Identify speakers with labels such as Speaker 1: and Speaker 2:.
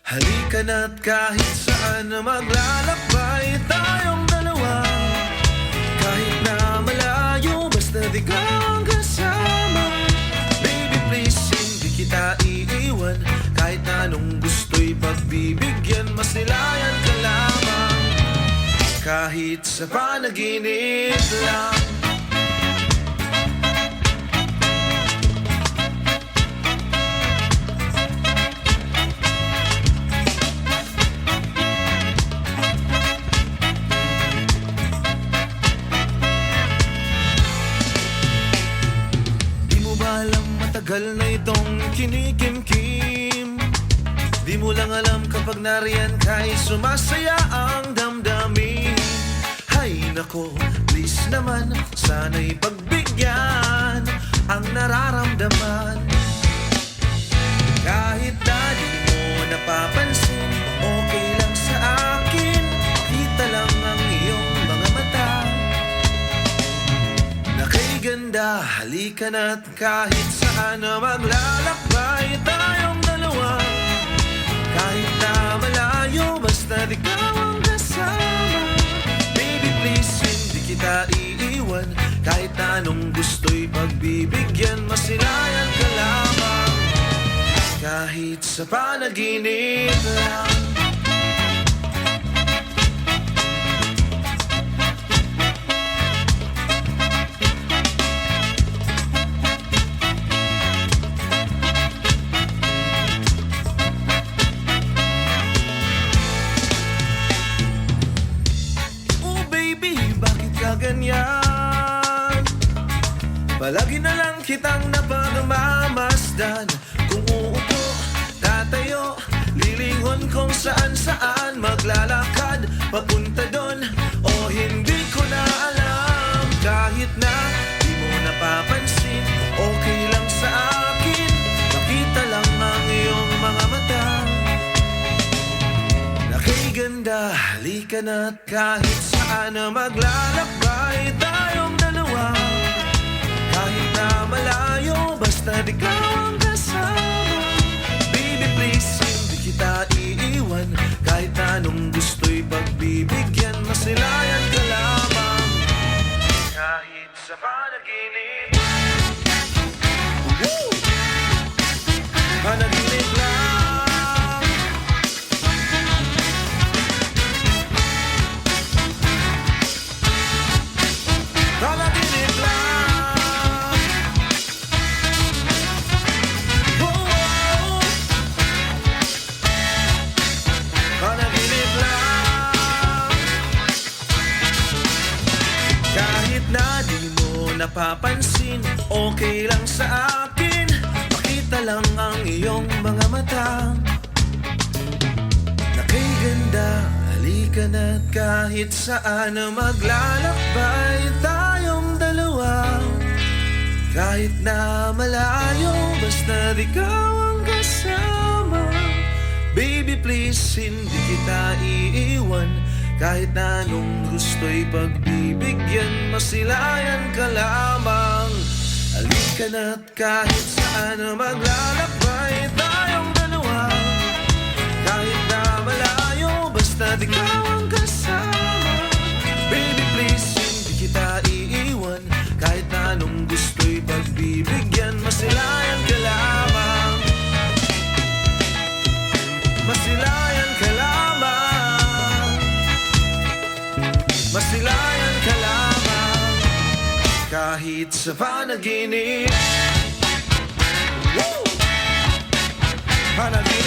Speaker 1: Halika na't kahit saan na maglalakbay tayong dalawa. Kahit na malayo, basta di ka ang kasama. Baby please, hindi kita iiwan. Kahit na anong gusto'y pagbibigyan, masilayan ka lamang. Kahit sa panaginip lang. Matagal na itong kinikimkim. Di mo lang alam kapag nariyan ka'y sumasaya ang damdamin. Hay nako, please naman, sana'y pagbigyan ang nararamdaman. Kahit na di mo napapansin, okay lang sa akin. Kita lang ang iyong mga mata na kay ganda. Halika na't kahit saan na maglalakbay tayong dalawa. Kahit na malayo, basta ikaw ang kasama. Baby please, hindi kita iiwan. Kahit na anong gusto'y pagbibigyan, masilayan ka lamang. Kahit sa panaginip lang. Ganyan, palagi na lang kitang napagmamasdan. Kung uupo, tatayo, lilingon kung saan-saan maglalakad, papunta doon, o hindi ko na alam. Kahit na di mo napapansin, okay lang sa akin. Makita lang ang iyong mga mata na kay ganda. Halika na't kahit saan na maglalakbay tayong dalawa. Kahit na malayo, basta ikaw ang kasama. Baby please, hindi kita iiwan. Kahit na anong gusto'y pagbibigyan, masilayan ka lamang. Kahit sa panaginip. Woo! Panaginip lang. Panaginip lang. Oh, panaginip lang. Kahit na di mo napapansin, okay lang sa akin. Makita lang ang iyong mga mata na kay ganda. Halika na't kahit saan na maglalakbay tayong dalawa. Kahit na malayo, basta ikaw ang kasama. Baby please, hindi kita iiwan. Kahit na anong gusto'y pagbibigyan, masilayan ka lamang. Halika na't kahit saan na maglalakbay tayong dalawa. Kahit na malayo, basta ikaw ang kasama. Baby please, hindi kita iiwan. Kahit na anong gusto'y pagbibigyan, masilayan ka lamang. Masilayan ka lamang. Masilayan ka lamang. Kahit sa panaginip. Woo! Panaginip.